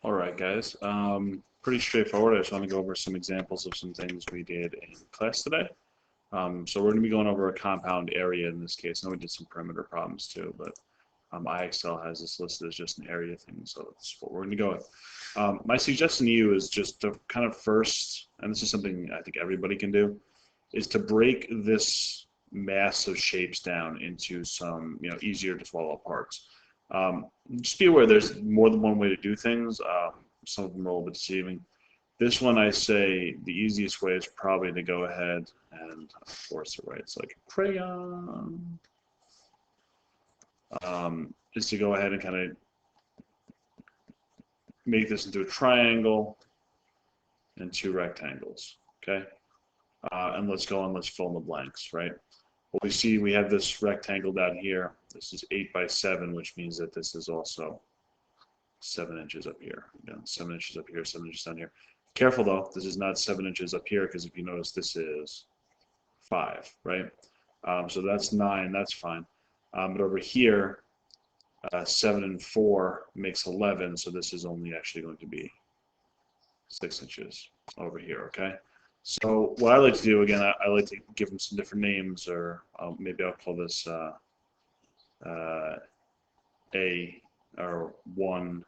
All right, guys. Pretty straightforward. I just want to go over some examples of some things we did in class today. So we're going to be going over a compound area in this case. I know we did some perimeter problems too, but IXL has this listed as just an area thing, so that's what we're going to go with. My suggestion to you is just to kind of first, and this is something I think everybody can do, is to break this mass of shapes down into some easier to swallow parts. Just be aware there's more than one way to do things. Some of them are a little bit deceiving. This one, I say the easiest way is probably to go ahead and force it right. It's like a crayon. Is to go ahead and kind of make this into a triangle and two rectangles. Okay, and let's go and let's fill in the blanks. Right. What we see, we have this rectangle down here. This is 8 by 7, which means that this is also 7 inches up here. Again, 7 inches up here, 7 inches down here. Careful though, this is not 7 inches up here, because if you notice, this is 5, right? So that's 9, that's fine. But over here, 7 and 4 makes 11, so this is only actually going to be 6 inches over here, okay? So what I like to do, again, I like to give them some different names, or maybe I'll call this A, or 1,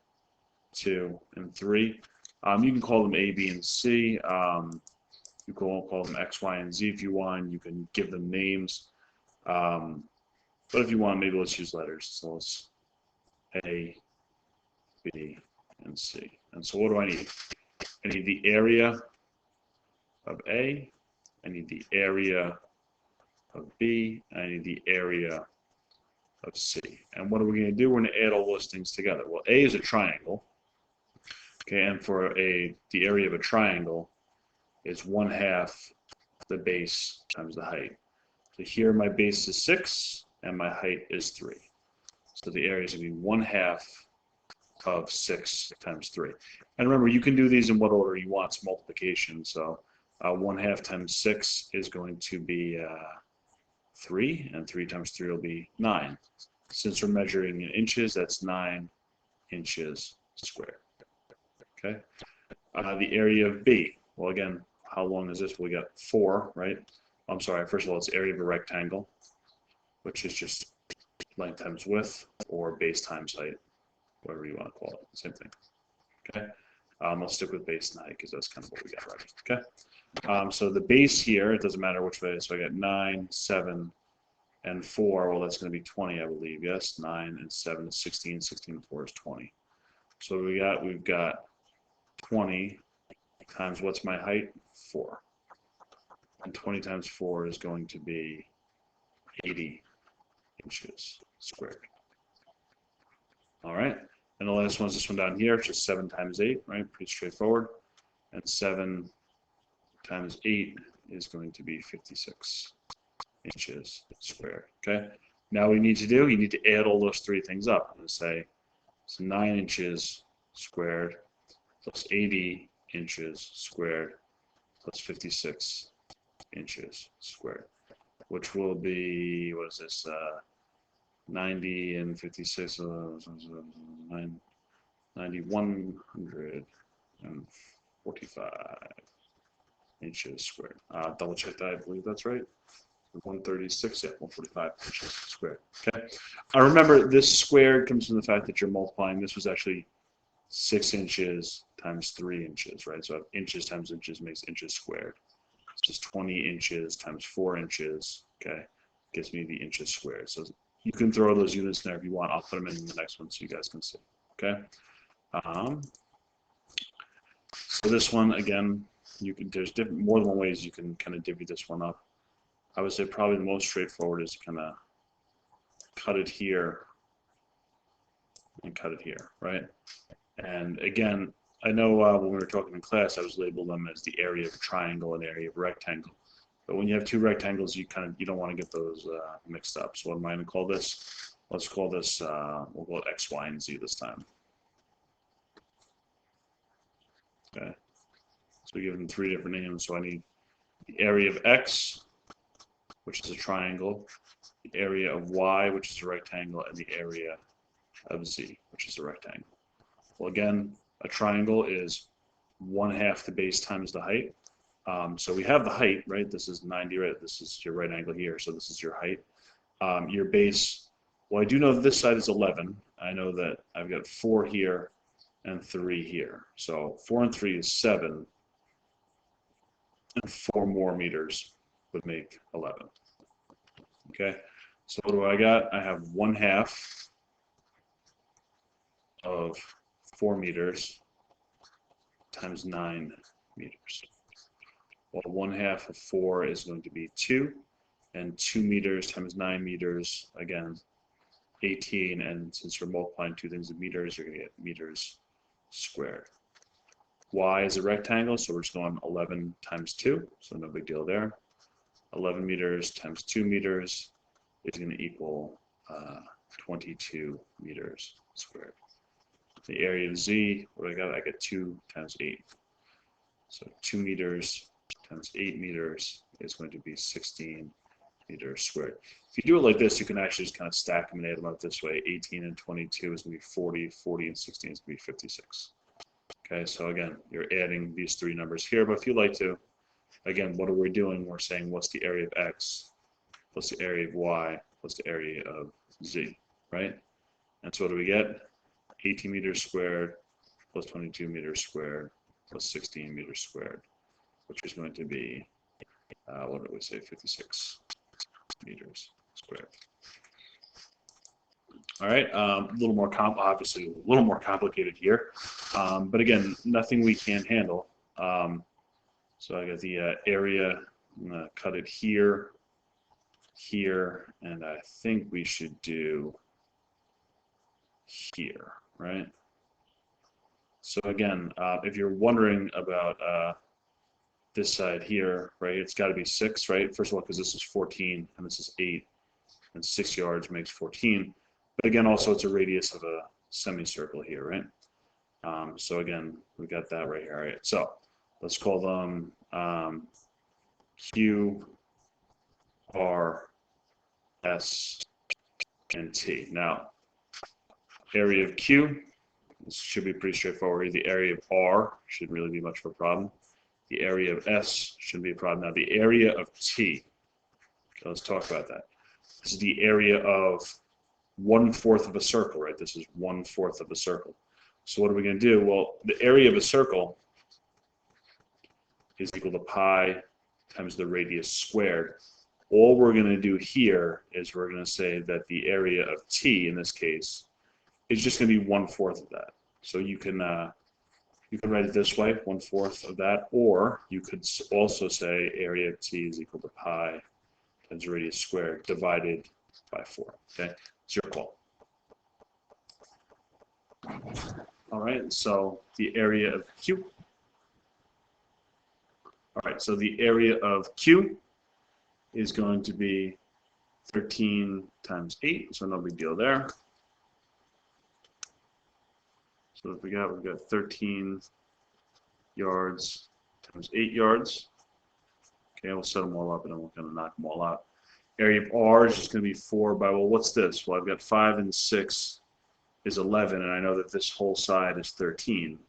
2, and 3. You can call them A, B, and C. You can call them X, Y, and Z if you want. You can give them names. But if you want, maybe let's use letters. So let's A, B, and C. And so what do I need? I need the area of A, I need the area of B, and I need the area of C. And what are we going to do? We're going to add all those things together. Well, A is a triangle, okay, and for the area of a triangle is 1/2 the base times the height. So here my base is 6, and my height is 3. So the area is going to be 1/2 of 6 times 3. And remember, you can do these in what order you want. It's multiplication, so 1/2 times 6 is going to be 3, and 3 times 3 will be 9. Since we're measuring in inches, that's 9 inches squared. Okay. The area of B. Well, again, how long is this? We got 4, right? I'm sorry. First of all, it's area of a rectangle, which is just length times width, or base times height, whatever you want to call it. Same thing. Okay. I'll stick with base and height because that's kind of what we got right. Okay. So the base here, it doesn't matter which way. So I got 9, 7, and 4. Well, that's going to be 20, I believe. Yes, 9 and 7 is 16. 16 and 4 is 20. So we've got 20 times what's my height? 4. And 20 times 4 is going to be 80 inches squared. All right. And the last one is this one down here. It's just 7 times 8, right? Pretty straightforward. And 7 times 8 is going to be 56 inches squared. Okay. Now what you need to do, you need to add all those three things up. I'm going to say it's 9 inches squared plus 80 inches squared plus 56 inches squared, which will be, what is this, 90 and 56, 9,145 inches squared. Double check that, I believe that's right. 136, yeah, 145 inches squared. Okay. Remember, this squared comes from the fact that you're multiplying. This was actually 6 inches times 3 inches, right? So inches times inches makes inches squared. This is 20 inches times 4 inches, okay? Gives me the inches squared. So you can throw those units in there if you want. I'll put them in the next one so you guys can see, okay? So this one, again, there's more than one ways you can kind of divvy this one up. I would say probably the most straightforward is to kind of cut it here and cut it here, right? And again, I know when we were talking in class, I was labeling them as the area of a triangle and area of a rectangle. But when you have two rectangles, you don't want to get those mixed up. So what am I going to call this? Let's call this, we'll call it X, Y, and Z this time. Okay. So we give them 3 different names. So I need the area of X, which is a triangle, the area of Y, which is a rectangle, and the area of Z, which is a rectangle. Well, again, a triangle is 1/2 the base times the height. So we have the height, right? This is 90, right? This is your right angle here, so this is your height. Your base, well, I do know that this side is 11. I know that I've got 4 here and 3 here. So 4 and 3 is 7, and 4 more meters would make 11. Okay, so what do I got? I have 1/2 of 4 meters times 9 meters. Well, 1/2 of 4 is going to be 2, and 2 meters times 9 meters, again, 18, and since we're multiplying two things in meters, you're going to get meters squared. Y is a rectangle, so we're just going 11 times 2, so no big deal there. 11 meters times 2 meters is going to equal 22 meters squared. The area of Z, what do I got? I get 2 times 8. So 2 meters times 8 meters is going to be 16 meters squared. If you do it like this, you can actually just kind of stack them and add them up this way. 18 and 22 is going to be 40, 40 and 16 is going to be 56. Okay, so again, you're adding these 3 numbers here, but if you like to, again, what are we doing? We're saying what's the area of X plus the area of Y plus the area of Z, right? And so what do we get? 18 meters squared plus 22 meters squared plus 16 meters squared, which is going to be, what did we say, 56 meters squared. All right, a little more obviously a little more complicated here, but again, nothing we can't handle. So I got the area. I'm gonna cut it here, here, and I think we should do here, right? So again, if you're wondering about this side here, right, it's got to be 6, right? First of all, because this is 14 and this is 8, and 6 yards makes 14. But again, also it's a radius of a semicircle here, right? So again, we got that right here, right? So let's call them Q, R, S, and T. Now, area of Q, this should be pretty straightforward. The area of R shouldn't really be much of a problem. The area of S shouldn't be a problem. Now, the area of T, okay, let's talk about that. This is the area of 1/4 of a circle, right? This is 1/4 of a circle. So what are we going to do? Well, the area of a circle is equal to pi times the radius squared. All we're going to do here is we're going to say that the area of T, in this case, is just going to be 1/4 of that. So you can write it this way, 1/4 of that, or you could also say area of T is equal to pi times radius squared divided by 4. Okay, it's your call. All right, so the area of Q. All right, so the area of Q is going to be 13 times 8, so no big deal there. So if we've got 13 yards times 8 yards. Okay, we'll set them all up and then we're going to knock them all out. Area of R is just going to be 4 by, well, what's this? Well, I've got 5 and 6 is 11, and I know that this whole side is 13.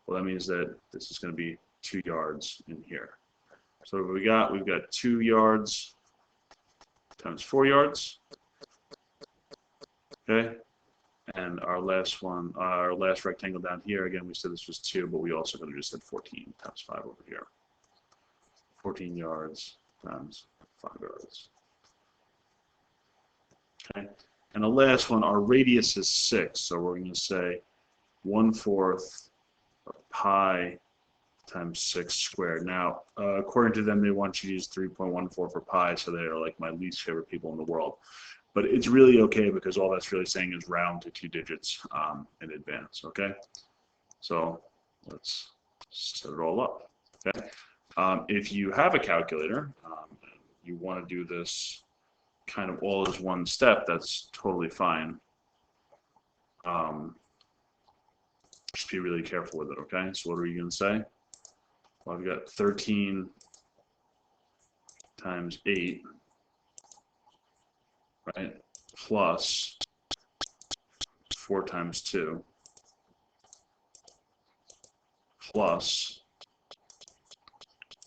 Well, that means that this is going to be 2 yards in here. So what we got? We've got 2 yards times 4 yards. Okay, and our last one, our last rectangle down here, again, we said this was 2, but we also could have just said 14 times 5 over here. 14 yards times 5 yards. Okay, and the last one, our radius is 6, so we're going to say 1/4 of pi times 6 squared. Now, according to them, they want you to use 3.14 for pi, so they're like my least favorite people in the world. But it's really okay because all that's really saying is round to 2 digits in advance, okay? So let's set it all up, okay? If you have a calculator, you want to do this kind of all as one step, that's totally fine. Just be really careful with it, okay? So what are you going to say? Well, I've got 13 times 8, right, plus 4 times 2 plus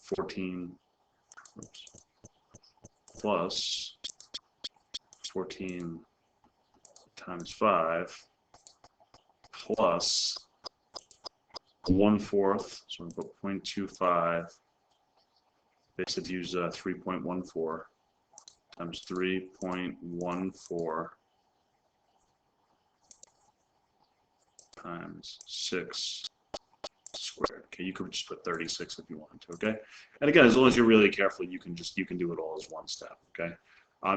14 plus 14 times 5 plus 1/4, so we put 0.25. They said use 3.14 times 3.14 times 6 squared. Okay, you could just put 36 if you wanted to. Okay, and again, as long as you're really careful, you can do it all as one step. Okay,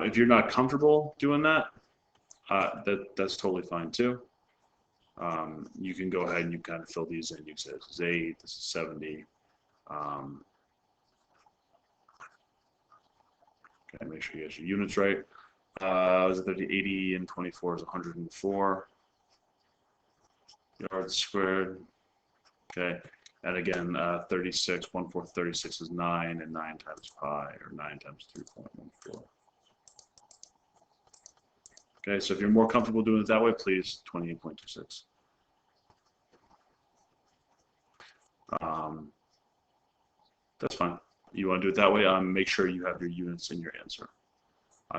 if you're not comfortable doing that, that's totally fine too. You can go ahead and you kind of fill these in. You say this is 8, this is 70. Okay, make sure you get your units right. Was it 30, 80, and 24 is 104 yards squared. Okay, and again, 36, 1/4 36 is 9, and 9 times pi, or 9 times 3.14. Okay, so if you're more comfortable doing it that way, please, 28.26. That's fine. You want to do it that way, make sure you have your units in your answer.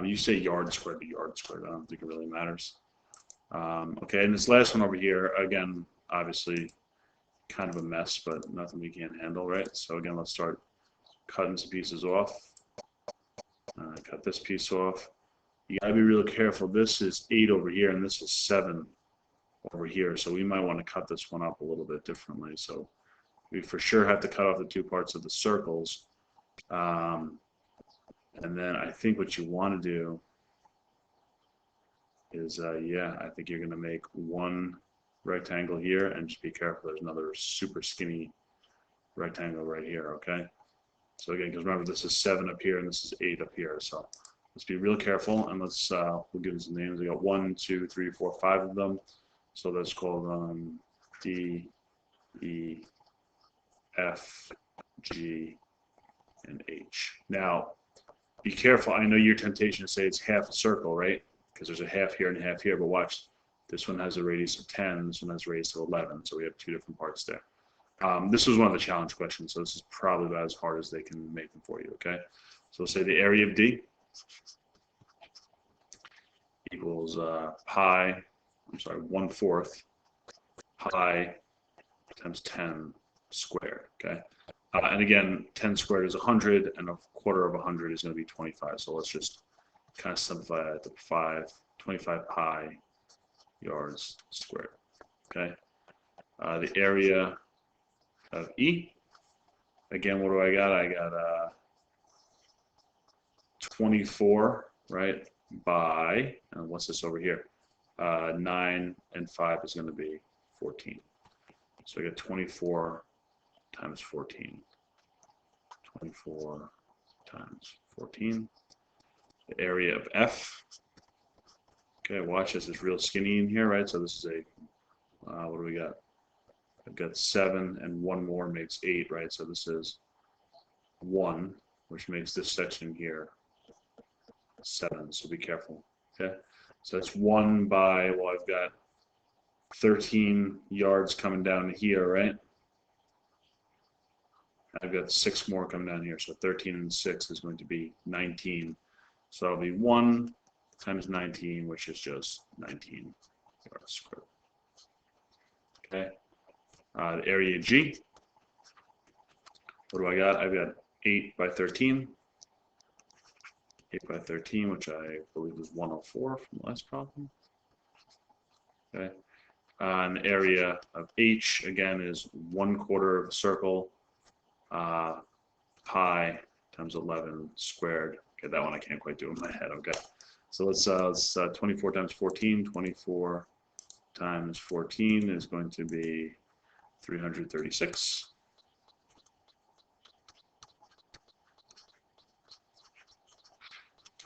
You say yard squared to yard squared. I don't think it really matters. Okay, and this last one over here, again, obviously kind of a mess, but nothing we can't handle, right? So again, let's start cutting some pieces off. Cut this piece off. You gotta be real careful. This is 8 over here, and this is 7 over here. So we might want to cut this one up a little bit differently. So we for sure have to cut off the 2 parts of the circles. And then I think what you want to do is, yeah, I think you're going to make one rectangle here, and just be careful. There's another super skinny rectangle right here, okay? So again, because remember, this is 7 up here, and this is 8 up here. So let's be real careful, and let's, we'll give them some names. We got 1, 2, 3, 4, 5 of them. So let's call them D, E, F, G, and H. Now, be careful. I know your temptation to say it's half a circle, right? Because there's a half here and a half here, but watch. This one has a radius of 10, this one has a radius of 11, so we have 2 different parts there. This was one of the challenge questions, so this is probably about as hard as they can make them for you, okay? So we'll say the area of D equals pi, I'm sorry, 1/4 pi times 10 squared, okay? And again, 10 squared is 100, and 1/4 of 100 is going to be 25. So let's just kind of simplify that to 25 pi yards squared. Okay. The area of E. Again, what do I got? I got 24, right? By, and what's this over here? 9 and 5 is going to be 14. So I got 24 times 14. 24 times 14. The area of F. Okay, watch this. It's real skinny in here, right? So this is a, what do we got? I've got 7, and 1 more makes 8, right? So this is 1, which makes this section here 7. So be careful. Okay, so that's 1 by, well, I've got 13 yards coming down here, right? I've got 6 more coming down here, so 13 and 6 is going to be 19. So that'll be 1 times 19, which is just 19 yards squared. Okay. The area G. What do I got? I've got 8 by 13. 8 by 13, which I believe is 104 from the last problem. Okay. And the area of H, again, is 1/4 of a circle. Pi times 11 squared. Okay, that one I can't quite do in my head. Okay, so let's 24 times 14. 24 times 14 is going to be 336.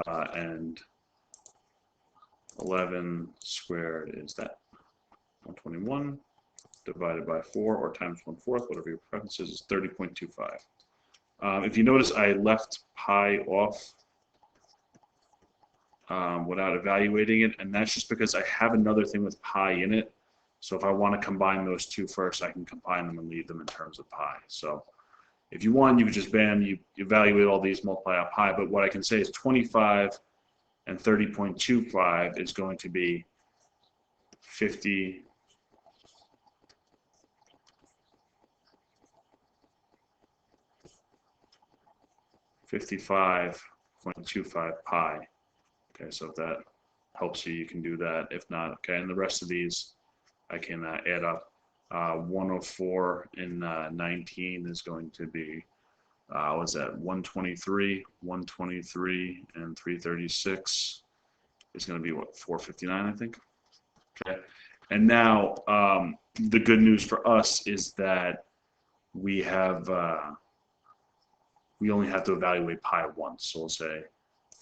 And 11 squared is that 121 divided by 4, or times 1/4, whatever your preference is 30.25. If you notice, I left pi off without evaluating it, and that's just because I have another thing with pi in it So if I want to combine those two first, I can combine them and leave them in terms of pi. So if you want, you could just bam, you evaluate all these, multiply out pi. But what I can say is 25 and 30.25 is going to be 55.25 pi. Okay, so if that helps you, you can do that. If not, okay, and the rest of these I can add up. 104 and 19 is going to be, what's that, 123, 123, and 336 is going to be, what, 459, I think? Okay, and now the good news for us is that we have, we only have to evaluate pi once, so we'll say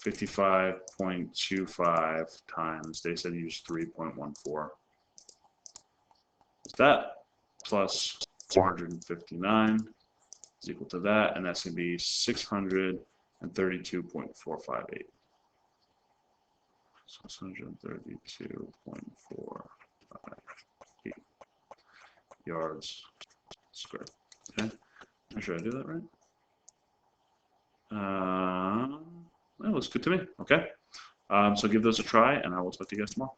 55.25 times, they said use 3.14. That plus 459 is equal to that, and that's going to be 632.458. 632.458 yards square. Okay, make sure I do that right. That looks good to me. Okay, so give those a try, and I will talk to you guys tomorrow.